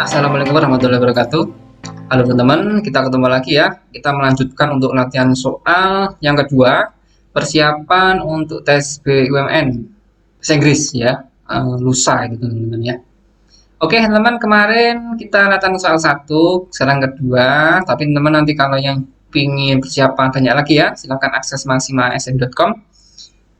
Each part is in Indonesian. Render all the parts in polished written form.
Assalamualaikum warahmatullahi wabarakatuh. Halo teman-teman, kita ketemu lagi ya. Kita melanjutkan untuk latihan soal yang kedua, persiapan untuk tes BUMN bahasa Inggris ya, lusa gitu teman-teman ya. Oke teman-teman, kemarin kita latihan soal satu, sekarang kedua. Tapi teman-teman nanti kalau yang ingin persiapan banyak lagi ya, silahkan akses maksimalsm.com.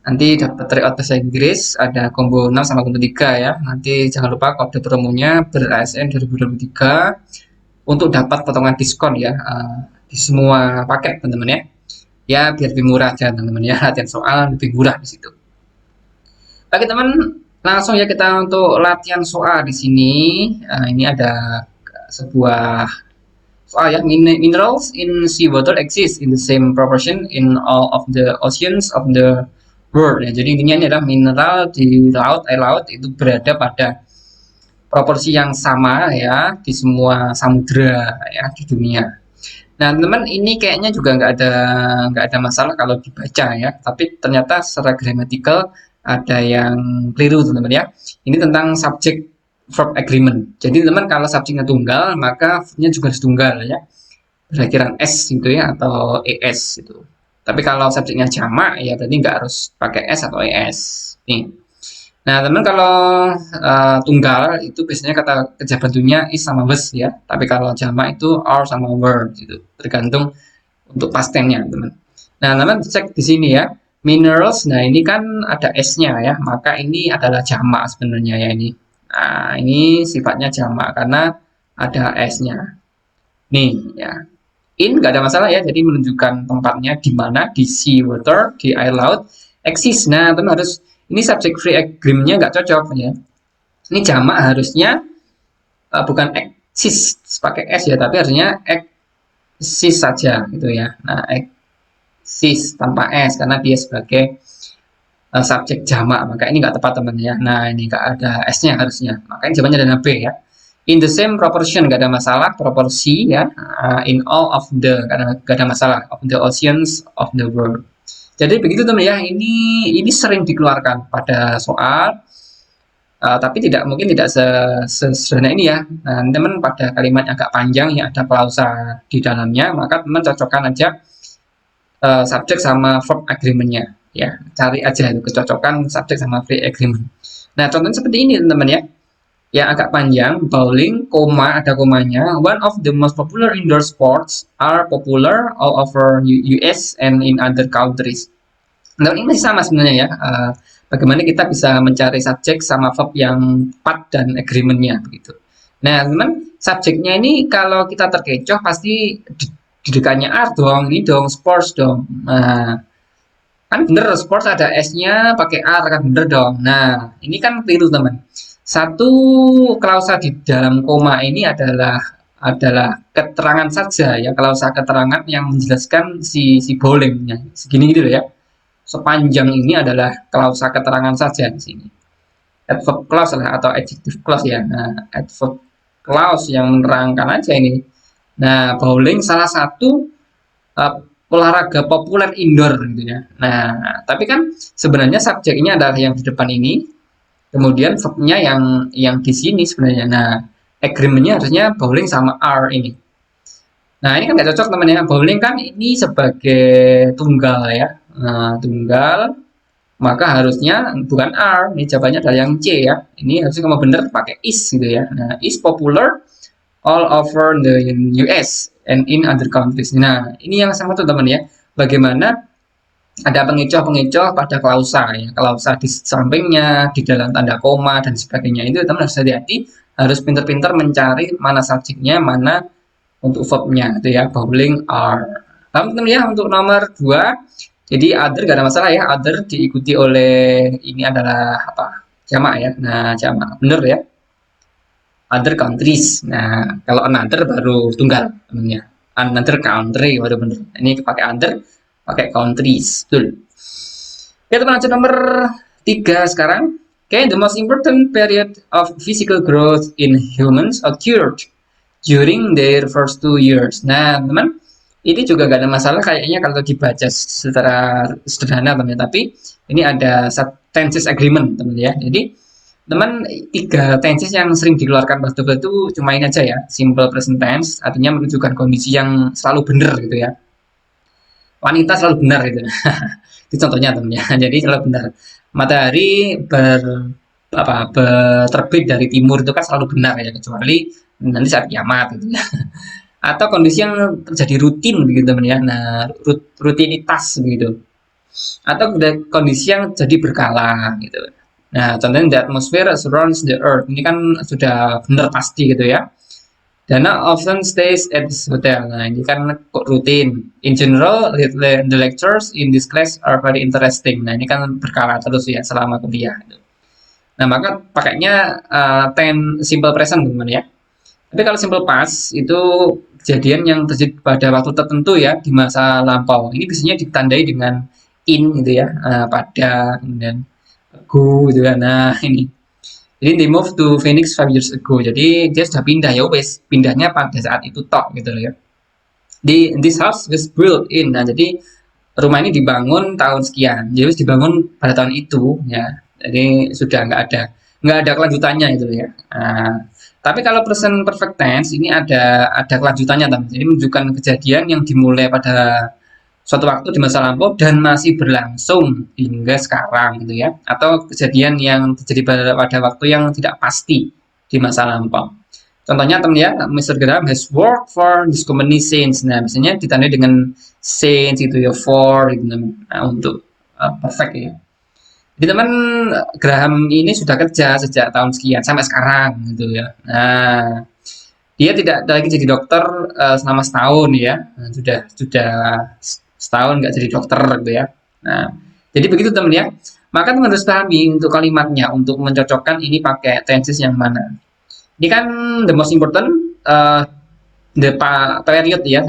Nanti dapat tryout bahasa Inggris, ada combo 6 sama combo 3 ya. Nanti jangan lupa kode promonya BerASN 2023 untuk dapat potongan diskon ya, di semua paket teman-teman ya. Ya biar lebih murah aja teman-teman ya, latihan soal lebih murah di situ. Oke teman, langsung ya kita untuk latihan soal di sini. Ini ada sebuah soal ya, minerals in seawater exist in the same proportion in all of the oceans of the world ya. Jadi intinya ini adalah mineral di laut, air laut itu berada pada proporsi yang sama ya di semua samudra ya di dunia. Nah teman-teman, ini kayaknya juga nggak ada masalah kalau dibaca ya, tapi ternyata secara gramatikal ada yang keliru teman-teman ya. Ini tentang subject verb agreement. Jadi teman-teman, kalau subjeknya tunggal maka verbnya juga harus tunggal ya, berakhiran s gitu ya, atau es itu. Tapi kalau subjeknya jamak ya berarti nggak harus pakai s atau es nih. Nah teman, kalau tunggal itu biasanya kata kerja bantunya is sama was ya, tapi kalau jamak itu are sama were gitu, tergantung untuk past tense-nya teman. Nah teman cek di sini ya, minerals. Nah ini kan ada s-nya ya, maka ini adalah jamak sebenarnya ya ini. Nah ini sifatnya jamak karena ada s-nya nih ya. In nggak ada masalah ya, jadi menunjukkan tempatnya di mana, di sea water, di air laut exist. Nah teman harus, ini subject free agreement-nya nggak cocok ya. Ini jamak harusnya bukan exist pakai s ya, tapi harusnya exist saja gitu ya. Nah exist tanpa s karena dia sebagai subjek jamak, maka ini nggak tepat teman ya. Nah ini nggak ada s-nya harusnya, makanya jawabannya ada b ya. In the same proportion nggak ada masalah, proporsi ya. In all of the nggak ada masalah, of the oceans of the world. Jadi begitu teman ya, ini sering dikeluarkan pada soal, tapi mungkin tidak sesederhana ini ya. Nah, teman pada kalimat yang agak panjang yang ada klausa di dalamnya, maka teman cocokkan aja subjek sama verb agreement-nya ya. Cari aja itu kecocokan subjek sama verb agreement. Nah, contohnya seperti ini teman-teman ya. Yang agak panjang, bowling, koma, ada komanya. One of the most popular indoor sports are popular all over US and in other countries. Nah, ini masih sama sebenarnya ya. Bagaimana kita bisa mencari subjek sama verb yang tepat dan agreement-nya begitu. Nah, teman, subjeknya ini kalau kita terkecoh pasti di dekatnya are dong, ini dong, sports dong. Nah, kan bener, sports ada S-nya pakai are kan bener dong. Nah, ini kan keliru teman. Satu klausa di dalam koma ini adalah keterangan saja ya, klausa keterangan yang menjelaskan si bowlingnya segini gitu ya. Sepanjang ini adalah klausa keterangan saja di sini. Adverb clause lah atau adjective clause ya. Nah, adverb clause yang menerangkan aja ini. Nah, bowling salah satu olahraga populer indoor gitu ya. Nah, tapi kan sebenarnya subjeknya adalah yang di depan ini. Kemudian verbnya yang di sini sebenarnya. Nah, agreement-nya harusnya bowling sama are ini. Nah, ini kan nggak cocok teman-teman ya. Bowling kan ini sebagai tunggal ya. Nah, tunggal, maka harusnya bukan are. Ini jawabannya adalah yang C ya. Ini harusnya kamu bener pakai is gitu ya. Nah, is popular all over the US and in other countries. Nah, ini yang sama tuh teman ya. Bagaimana ada pengecoh-pengecoh pada klausa ya, klausa di sampingnya, di dalam tanda koma dan sebagainya. Itu teman harus hati-hati, harus pintar-pintar mencari mana subjeknya, mana untuk verbnya itu ya. Bowling are. Lalu teman ya, untuk nomor 2, jadi other gak ada masalah ya, other diikuti oleh ini adalah apa, jamak ya. Nah jamak bener ya, other countries. Nah kalau another baru tunggal temennya, another country baru bener. Ini pakai other, pakai countries, betul. Ya teman, lanjut nomor 3 sekarang. Okay, the most important period of physical growth in humans occurred during their first 2 years. Nah teman, ini juga gak ada masalah kayaknya kalau dibaca secara sederhana teman, tapi ini ada tenses agreement teman ya. Jadi Teman, tiga tenses yang sering dikeluarkan pas double itu cuma ini aja ya, simple present tense, artinya menunjukkan kondisi yang selalu benar gitu ya. Wanita selalu benar gitu. Itu contohnya temennya. Jadi selalu benar. Matahari terbit dari timur itu kan selalu benar ya, kecuali nanti saat kiamat gitu ya. Atau kondisi yang terjadi rutin begitu teman ya. Nah, rutinitas begitu. Atau kondisi yang jadi berkala gitu. Nah, contohnya the atmosphere surrounds the earth. Ini kan sudah benar pasti gitu ya. Dana often stays at this hotel. Nah, ini kan kok rutin. In general, the lectures in this class are very interesting. Nah, ini kan berkala terus ya selama kuliah. Nah, maka pakainya simple present teman ya. Tapi kalau simple past itu kejadian yang terjadi pada waktu tertentu ya di masa lampau. Ini biasanya ditandai dengan in gitu ya, pada dan go gitu kan. Nah, ini. Jadi they move to Phoenix 5 years ago. Jadi dia sudah pindah ya wes, pindahnya pada saat itu tok gitu loh ya. This house was built in. Nah, jadi rumah ini dibangun tahun sekian. Jadi dibangun pada tahun itu ya. Jadi sudah nggak ada kelanjutannya itu ya. Nah, tapi kalau present perfect tense ini ada kelanjutannya teman. Jadi menunjukkan kejadian yang dimulai pada suatu waktu di masa lampau dan masih berlangsung hingga sekarang gitu ya, atau kejadian yang terjadi pada waktu yang tidak pasti di masa lampau. Contohnya teman ya, Mr. Graham has worked for this company since. Nah, biasanya ditandai dengan since itu ya, for gitu. Nah, untuk perfect ya. Jadi teman, Graham ini sudah kerja sejak tahun sekian sampai sekarang gitu ya. Nah, dia tidak lagi jadi dokter selama setahun ya. Nah, sudah setahun nggak jadi dokter gitu ya. Nah, jadi begitu teman ya. Maka teman harus pahami untuk kalimatnya untuk mencocokkan ini pakai tenses yang mana. Ini kan the most important the period ya,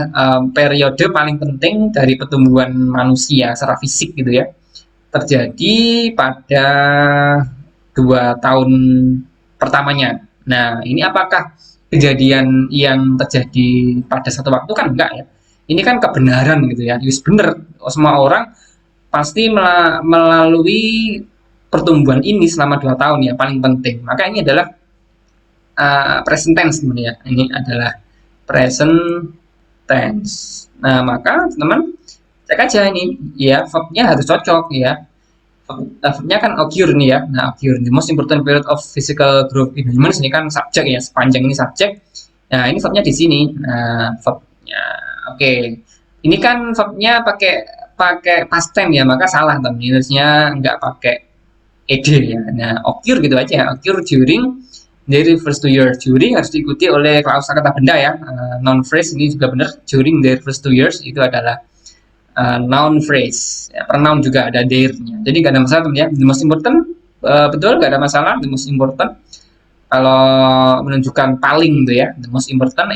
periode paling penting dari pertumbuhan manusia secara fisik gitu ya. Terjadi pada 2 tahun pertamanya. Nah, ini apakah kejadian yang terjadi pada satu waktu? Kan enggak ya. Ini kan kebenaran gitu ya. Yes, benar. Semua orang pasti melalui pertumbuhan ini selama 2 tahun ya, paling penting. Maka ini adalah present tense sebenarnya. Ini adalah present tense. Nah, maka teman cek aja ini ya, verbnya harus cocok ya. Verbnya kan occur nih ya. Nah, occur the most important period of physical growth in humans ini kan subjek ya, sepanjang ini subjek. Nah, ini verbnya di sini. Nah, verbnya oke. Ini kan verbnya pakai pakai past tense ya, maka salah teman. Harusnya nggak pakai ed ya. Nah, occur gitu aja. Occur during dari first 2 years. During harus diikuti oleh klausa kata benda ya. Non phrase ini juga benar. During their first 2 years itu adalah noun phrase ya, pronoun juga ada there-nya, jadi gak ada masalah teman ya. The most important betul gak ada masalah. The most important kalau menunjukkan paling gitu ya, the most important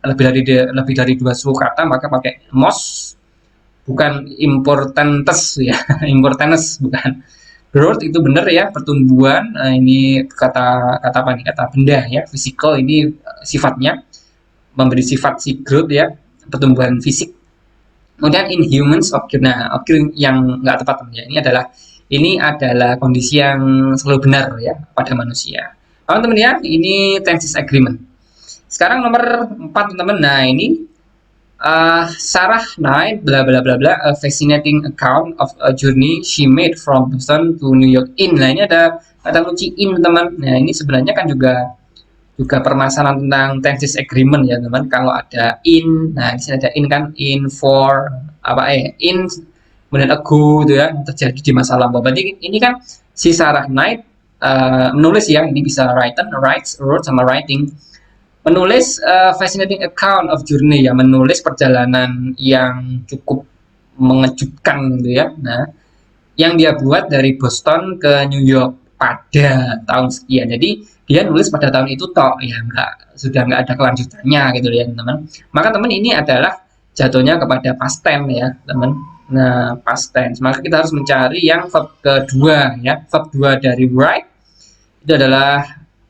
lebih dari 2 suku kata maka pakai most, bukan importantest ya. Importantest bukan. Growth itu benar ya, pertumbuhan. Ini kata kata apa nih, kata benda ya, physical ini sifatnya memberi sifat si growth ya, pertumbuhan fisik. Kemudian in humans occur. Nah, occur yang nggak tepat teman ya. Ini adalah kondisi yang selalu benar ya pada manusia. Paham teman ya? Ini tenses agreement. Sekarang nomor 4 teman-teman. Nah, ini Sarah Knight bla bla bla bla, a fascinating account of a journey she made from Boston to New York in. Nah, ini ada kata kunci in teman. Nah, ini sebenarnya kan juga permasalahan tentang tenses agreement ya teman. Kalau ada in, nah di sini ada in kan, in for in kemudian ago gitu ya, terjadi di masa lampau. Berarti ini kan si Sarah Knight menulis ya, ini bisa wrote sama writing, menulis fascinating account of journey ya, menulis perjalanan yang cukup mengejutkan gitu ya. Nah, yang dia buat dari Boston ke New York pada tahun sekian. Jadi dia nulis pada tahun itu toh ya, sudah nggak ada kelanjutannya gitu ya teman. Maka teman ini adalah jatuhnya kepada past tense ya teman. Nah, past tense. Maka kita harus mencari yang verb kedua ya. Verb 2 dari write itu adalah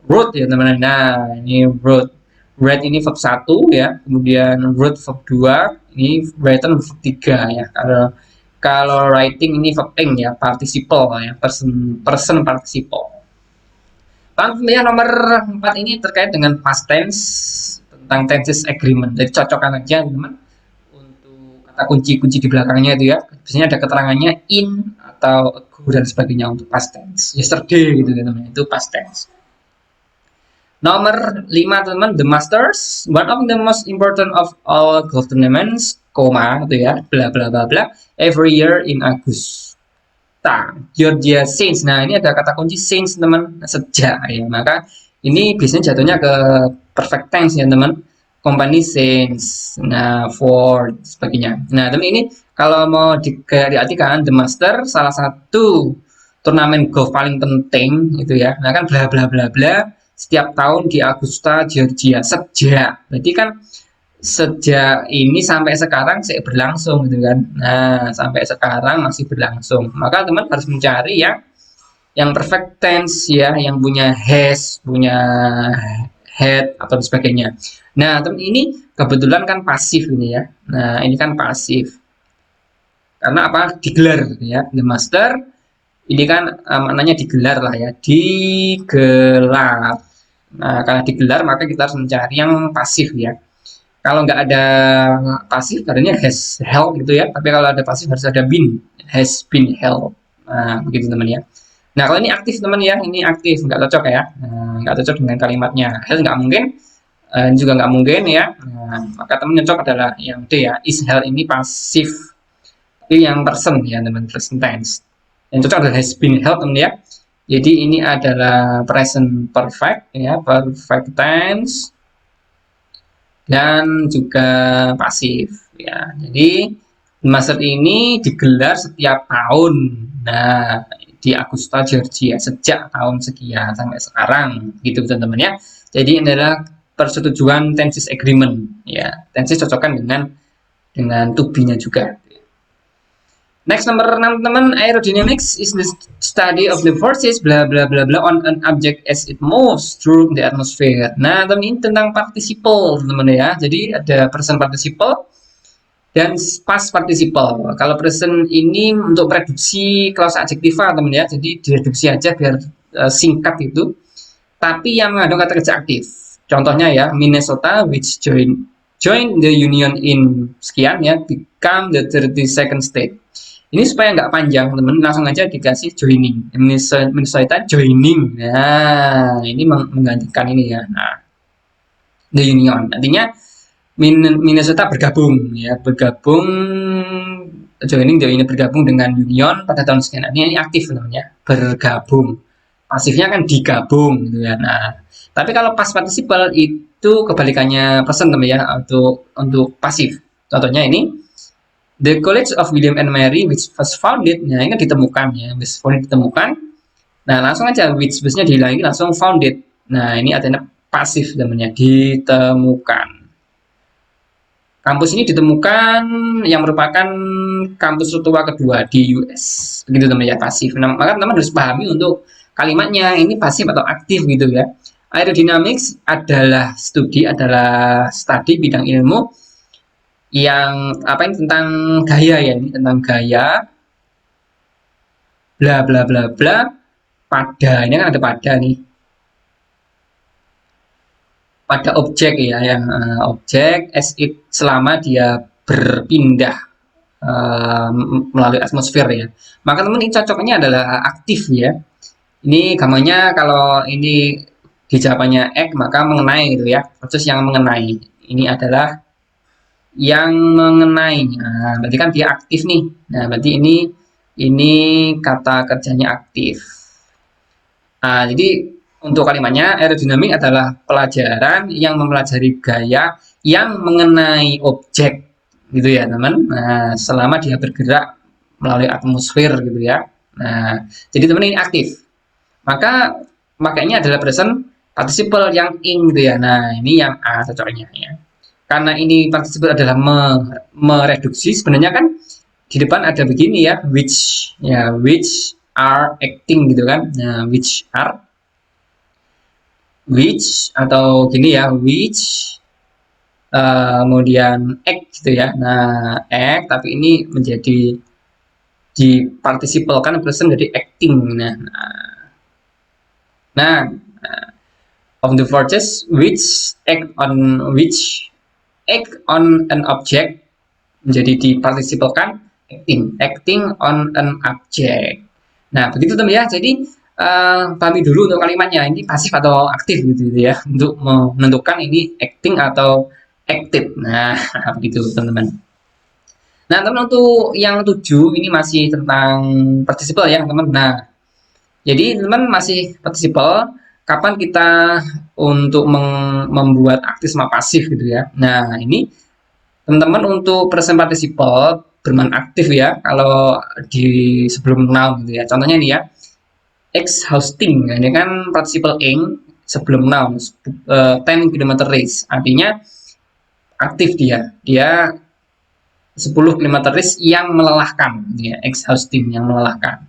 wrote ya teman. Nah, ini wrote. Write ini verb 1 ya. Kemudian wrote verb 2, ini written verb 3 ya. Kalau writing ini verb ing ya, participle ya, person participle. Ya, nomor 4 ini terkait dengan past tense, tentang tenses agreement. Jadi cocokkan aja teman untuk kata kunci-kunci di belakangnya itu ya. Biasanya ada keterangannya in atau ago dan sebagainya untuk past tense. Yesterday gitu teman, itu past tense. Nomor 5 teman, the masters, one of the most important of all golf tournaments, koma gitu ya, bla bla bla bla, every year in August. Georgia Saints. Nah, ini ada kata kunci Saints, teman. Sejak ya. Maka ini biasanya jatuhnya ke perfect tense ya, teman. Company Saints. Nah, for sebagainya. Nah, teman ini kalau mau diartikan The Master salah satu turnamen golf paling penting itu ya. Nah, kan bla bla bla bla setiap tahun di Augusta, Georgia. Sejak. Berarti kan sejak ini sampai sekarang saya berlangsung gitu kan. Nah, sampai sekarang masih berlangsung. Maka teman harus mencari yang perfect tense ya, yang punya has, punya had atau sebagainya. Nah, teman ini kebetulan kan pasif ini ya. Nah, ini kan pasif. Karena apa? Digelar ya. The Master ini kan maknanya digelar lah ya. Digelar. Nah, karena digelar maka kita harus mencari yang pasif ya. Kalau nggak ada pasif katanya has held gitu ya, tapi kalau ada pasif harus ada been, has been held. Nah, begitu teman ya. Nah, kalau ini aktif teman ya, ini aktif, nggak cocok ya. Nah, nggak cocok dengan kalimatnya. Has nggak mungkin, ini juga nggak mungkin ya. Nah, maka teman cocok adalah yang D ya, is held ini pasif, tapi yang present ya teman, present tense. Yang cocok adalah has been held teman ya. Jadi ini adalah present perfect ya, perfect tense dan juga pasif ya. Jadi Master ini digelar setiap tahun. Nah, di Augusta, Georgia sejak tahun sekian sampai sekarang gitu teman-teman ya. Jadi ini adalah persetujuan tenses agreement ya. Tenses cocokkan dengan to be-nya juga. Next nomor 6 teman, aerodynamics is the study of the forces bla bla bla bla on an object as it moves through the atmosphere. Nah, teman ini tentang participle teman ya. Jadi ada present participle dan past participle. Kalau present ini untuk reduksi clause adjektiva teman ya. Jadi direduksi aja biar singkat itu. Tapi yang mengandung kata kerja aktif. Contohnya ya, Minnesota which join the union in sekian ya, become the 32nd state. Ini supaya nggak panjang teman, langsung aja dikasih joining. Minnesota joining. Nah, ini menggantikan ini ya. Nah, the union. Artinya Minnesota bergabung ya, bergabung joining the union, bergabung dengan union pada tahun sekian. Ini aktif namanya, bergabung. Pasifnya kan digabung gitu ya. Nah, tapi kalau past participle itu kebalikannya present teman ya, untuk pasif. Contohnya ini The College of William and Mary which was founded, nah ini kan ditemukan ya, was founded ditemukan. Nah langsung aja which busnya dihilangi langsung founded. Nah ini artinya pasif namanya, ditemukan. Kampus ini ditemukan yang merupakan kampus tertua kedua di US, begitu teman ya, pasif. Nah, maka teman harus pahami untuk kalimatnya ini pasif atau aktif gitu ya. Aerodynamics adalah study bidang ilmu yang apa ini tentang gaya ya, ini tentang gaya bla bla bla bla pada, ini kan ada pada nih, pada objek ya, yang objek as it selama dia berpindah melalui atmosfer ya. Maka teman ini cocoknya adalah aktif ya. Ini gambarnya kalau ini di jawabannya egg maka mengenai gitu ya, proses yang mengenai. Ini adalah yang mengenai. Nah, berarti kan dia aktif nih. Nah, berarti ini kata kerjanya aktif. Nah, jadi untuk kalimatnya aerodinamik adalah pelajaran yang mempelajari gaya yang mengenai objek gitu ya, teman. Nah, selama dia bergerak melalui atmosfer gitu ya. Nah, jadi teman ini aktif. Maka makanya adalah present participle yang in gitu ya. Nah, ini yang A cocoknya ya. Karena ini participle adalah mereduksi, sebenarnya kan di depan ada begini ya, which are acting gitu kan. Nah, which atau gini ya, which kemudian act gitu ya. Nah, act tapi ini menjadi di participle kan present jadi acting. Nah, Of the forces which act on an object menjadi dipartisipalkan acting on an object. Nah, begitu teman ya. Jadi pahami dulu untuk kalimatnya ini pasif atau aktif gitu ya, untuk menentukan ini acting atau acted. Nah, begitu teman-teman. Nah, teman untuk yang 7 ini masih tentang participle ya, teman. Nah, jadi teman masih participle kapan kita untuk membuat aktif sama pasif gitu ya. Nah, ini teman-teman untuk present participle bermain aktif ya kalau di sebelum noun gitu ya. Contohnya ini ya. Exhausting. Ini kan participle ing sebelum noun 10 km race. Artinya aktif dia. Dia 10 km race yang melelahkan, ya, exhausting yang melelahkan.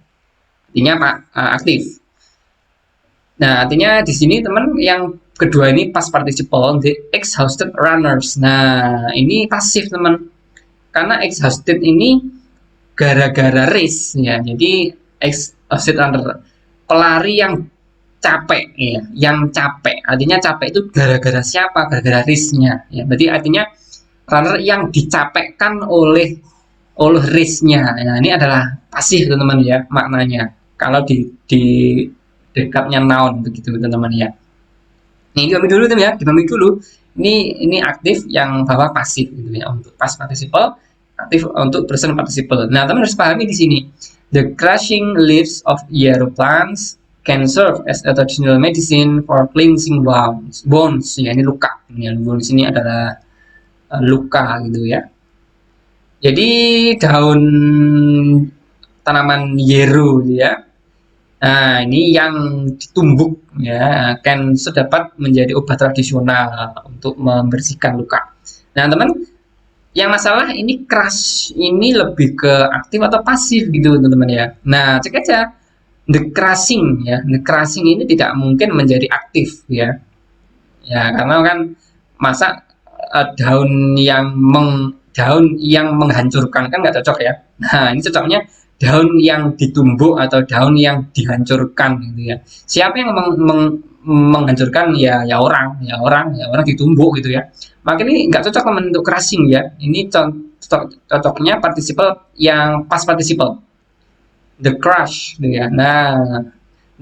Artinya Pak aktif. Nah, artinya di sini teman yang kedua ini past participle, the exhausted runners. Nah, ini pasif teman. Karena exhausted ini gara-gara race ya. Jadi exhausted runner, pelari yang capek ya, yang capek. Artinya capek itu gara-gara siapa? Gara-gara race-nya ya. Berarti artinya runner yang dicapekkan oleh race-nya. Nah, ini adalah pasif teman-teman ya maknanya. Kalau di dekatnya noun begitu teman-teman ya. Ini dipahami dulu teman ya, dipahami dulu. Ini aktif yang bawah pasif gitu ya, untuk past participle, aktif untuk present participle. Nah, teman harus pahami di sini. The crushing leaves of aeroplanes can serve as a traditional medicine for cleansing wounds. Ya, ini luka. Ya, di sini adalah luka gitu ya. Jadi daun tanaman yeru gitu ya. Nah, ini yang ditumbuk ya, kan dapat menjadi obat tradisional untuk membersihkan luka. Nah, teman, yang masalah ini crush ini lebih ke aktif atau pasif gitu, teman-teman ya. Nah, cek aja the crushing ya. The crushing ini tidak mungkin menjadi aktif ya. Ya, karena kan masa daun yang menghancurkan kan nggak cocok ya. Nah, ini cocoknya daun yang ditumbuk atau daun yang dihancurkan gitu ya. Siapa yang menghancurkan ya orang ditumbuk gitu ya. Maka ini nggak cocok membentuk crushing ya. Ini cocoknya participle yang past participle. The crush gitu ya. Nah,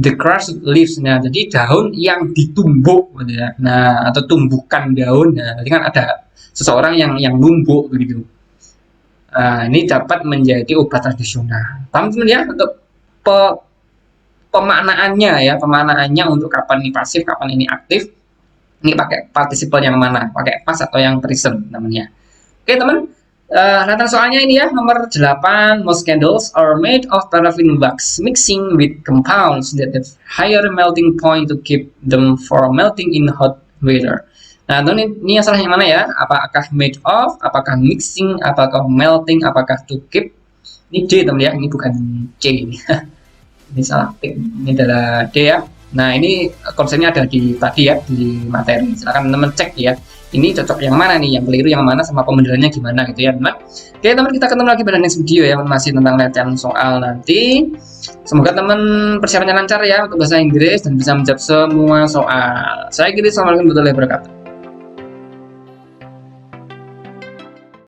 the crush leaves. Nah, jadi daun yang ditumbuk gitu ya. Nah, atau tumbukan daun. Nah, berarti kan ada seseorang yang numbuk gitu. Nah, ini dapat menjadi obat tradisional. Paham teman ya untuk pemaknaannya ya, pemaknaannya untuk kapan ini pasif, kapan ini aktif. Ini pakai participle yang mana? Pakai past atau yang present namanya. Oke, teman. Latihan soalnya ini ya, nomor 8. Most candles are made of paraffin wax mixing with compounds that have higher melting point to keep them from melting in hot weather. Nah, ini yang salah yang mana ya? Apakah made of, apakah mixing, apakah melting, apakah to keep? Ini D teman ya, ini bukan C. Ini salah tik. Ini adalah D ya. Nah, ini konsepnya ada di tadi ya, di materi. Silakan teman-teman cek ya. Ini cocok yang mana nih, yang keliru yang mana, sama pembenarannya gimana gitu ya teman. Oke teman, kita ketemu lagi pada next video ya, masih tentang latihan soal nanti. Semoga teman persiapannya lancar ya untuk bahasa Inggris dan bisa menjawab semua soal. Saya kira, assalamualaikum warahmatullahi wabarakatuh.